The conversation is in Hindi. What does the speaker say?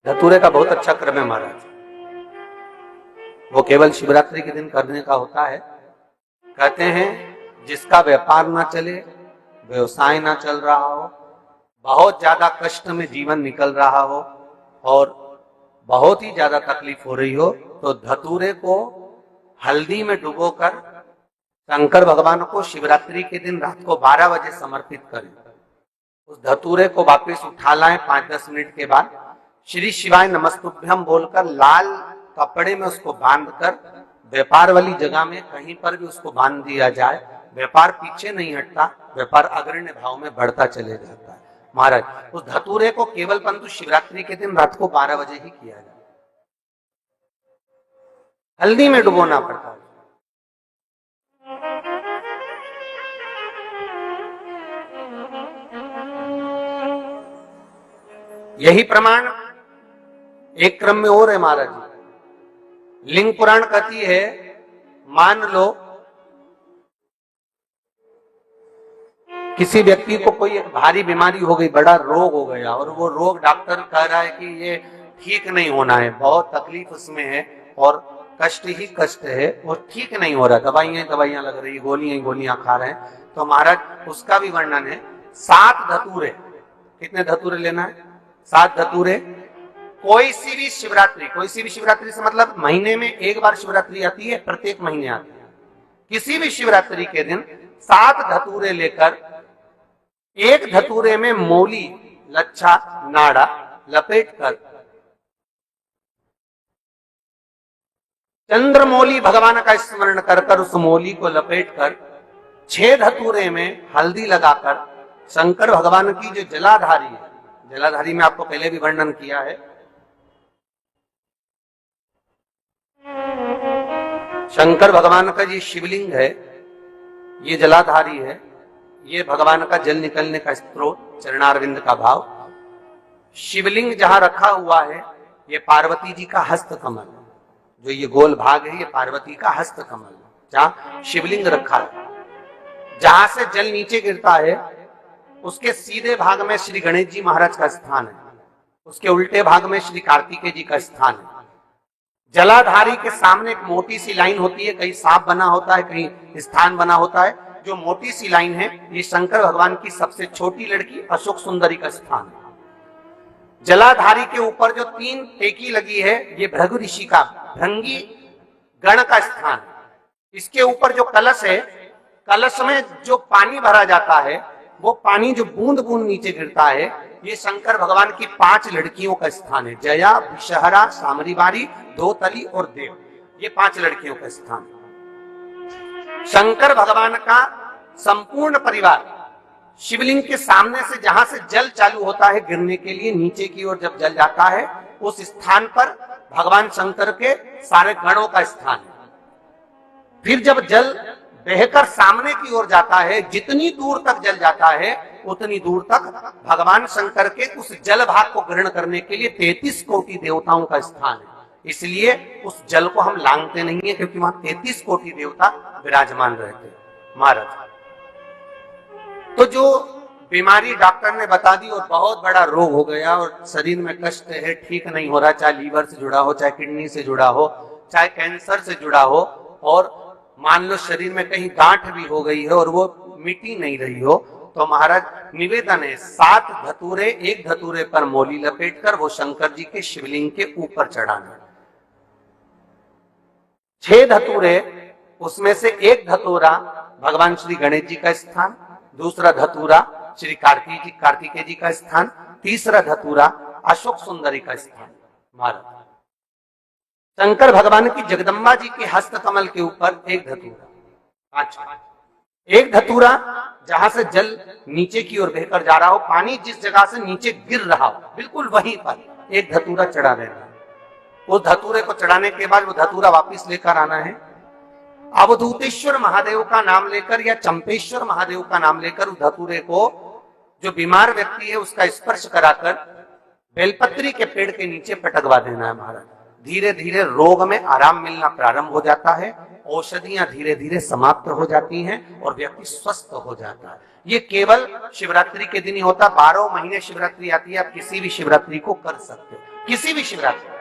धतूरे का बहुत अच्छा क्रम है महाराज। वो केवल शिवरात्रि के दिन करने का होता है। कहते हैं जिसका व्यापार ना चले, व्यवसाय ना चल रहा हो, बहुत ज्यादा कष्ट में जीवन निकल रहा हो और बहुत ही ज्यादा तकलीफ हो रही हो, तो धतूरे को हल्दी में डुबोकर शंकर भगवान को शिवरात्रि के दिन रात को 12 बजे समर्पित करें। उस धतूरे को वापस उठा लाएं 5-10 मिनट के बाद, श्री शिवाय नमस्तुभ्यम बोलकर लाल कपड़े में उसको बांधकर व्यापार वाली जगह में कहीं पर भी उसको बांध दिया जाए। व्यापार पीछे नहीं हटता, व्यापार अग्रण्य भाव में बढ़ता चले जाता है। महाराज उस धतूरे को केवल परंतु शिवरात्रि के दिन रात को 12 बजे ही किया जाए, हल्दी में डुबोना पड़ता है। यही प्रमाण एक क्रम में और है महाराज जी। लिंग पुराण कहती है, मान लो किसी व्यक्ति को कोई एक भारी बीमारी हो गई, बड़ा रोग हो गया और वो रोग डॉक्टर कह रहा है कि ये ठीक नहीं होना है, बहुत तकलीफ उसमें है और कष्ट ही कष्ट है और ठीक नहीं हो रहा, दवाइयां लग रही, गोलियां खा रहे हैं। तो महाराज उसका भी वर्णन है। 7 धतूरे, कितने धतूरे लेना है? 7 धतूरे। कोई सी भी शिवरात्रि से मतलब महीने में एक बार शिवरात्रि आती है, प्रत्येक महीने आती है। किसी भी शिवरात्रि के दिन 7 धतूरे लेकर एक धतूरे में मौली, लच्छा, नाड़ा लपेटकर चंद्रमौली भगवान का स्मरण कर उस मौली को लपेटकर 6 धतूरे में हल्दी लगाकर शंकर भगवान की जो जलाधारी है, जलाधारी में आपको पहले भी वर्णन किया है, शंकर भगवान का ये शिवलिंग है, ये जलाधारी है, ये भगवान का जल निकलने का स्त्रोत, चरणारविंद का भाव। शिवलिंग जहां रखा हुआ है ये पार्वती जी का हस्त कमल, जो ये गोल भाग है ये पार्वती का हस्त कमल, जहां शिवलिंग रखा है। जहां से जल नीचे गिरता है उसके सीधे भाग में श्री गणेश जी महाराज का स्थान है, उसके उल्टे भाग में श्री कार्तिकेय जी का स्थान है। जलाधारी के सामने एक मोटी सी लाइन होती है, कहीं सांप बना होता है, कहीं स्थान बना होता है। जो मोटी सी लाइन है ये शंकर भगवान की सबसे छोटी लड़की अशोक सुंदरी का स्थान है। जलाधारी के ऊपर जो 3 टेकी लगी है ये भृगु ऋषि का, भृंगी गण का स्थान है। इसके ऊपर जो कलश है, कलश में जो पानी भरा जाता है वो पानी जो बूंद बूंद नीचे गिरता है ये शंकर भगवान की 5 लड़कियों का स्थान है। जया, विषहरा, सामरीवारी, धोतली और देव, ये 5 लड़कियों का स्थान है। शंकर भगवान का संपूर्ण परिवार शिवलिंग के सामने से, जहां से जल चालू होता है गिरने के लिए नीचे की ओर जब जल जाता है, उस स्थान पर भगवान शंकर के सारे गणों का स्थान है। फिर जब जल बहकर सामने की ओर जाता है, जितनी दूर तक जल जाता है उतनी दूर तक भगवान शंकर के उस जल भाग को ग्रहण करने के लिए 33 कोटि देवताओं का स्थान है। इसलिए उस जल को हम लांघते नहीं है, क्योंकि वहां 33 कोटि देवता विराजमान रहते हैं महाराज। तो जो बीमारी डॉक्टर ने बता दी और बहुत बड़ा रोग हो गया और शरीर में कष्ट है, ठीक नहीं हो रहा, चाहे लीवर से जुड़ा हो, चाहे किडनी से जुड़ा हो, चाहे कैंसर से जुड़ा हो, और मान लो शरीर में कहीं गांठ भी हो गई है और वो मिटी नहीं रही हो, तो महाराज निवेदन है 7 धतूरे, एक धतूरे पर मौली लपेटकर वो शंकर जी के शिवलिंग के ऊपर चढ़ाना। 6 धतूरे, उसमें से एक धतूरा भगवान श्री गणेश जी का स्थान, दूसरा धतूरा श्री कार्तिकेय जी का स्थान, तीसरा धतूरा अशोक सुंदरी का स्थान। महाराज शंकर भगवान की जगदम्बा जी के हस्त कमल के ऊपर एक धतूरा। अच्छा, एक धतूरा जहां से जल नीचे की ओर बहकर जा रहा हो, पानी जिस जगह से नीचे गिर रहा हो बिल्कुल वहीं पर एक धतूरा चढ़ा देना है। उस धतूरे को चढ़ाने के बाद वो धतूरा वापस लेकर आना है। अवधूतेश्वर महादेव का नाम लेकर या चंपेश्वर महादेव का नाम लेकर उस धतूरे को, जो बीमार व्यक्ति है उसका स्पर्श कराकर बेलपत्री के पेड़ के नीचे पटकवा देना है महाराज। धीरे धीरे रोग में आराम मिलना प्रारंभ हो जाता है, औषधियां धीरे धीरे समाप्त हो जाती हैं और व्यक्ति स्वस्थ हो जाता है। ये केवल शिवरात्रि के दिन ही होता, 12 महीने शिवरात्रि आती है, आप किसी भी शिवरात्रि को कर सकते हो। किसी भी शिवरात्रि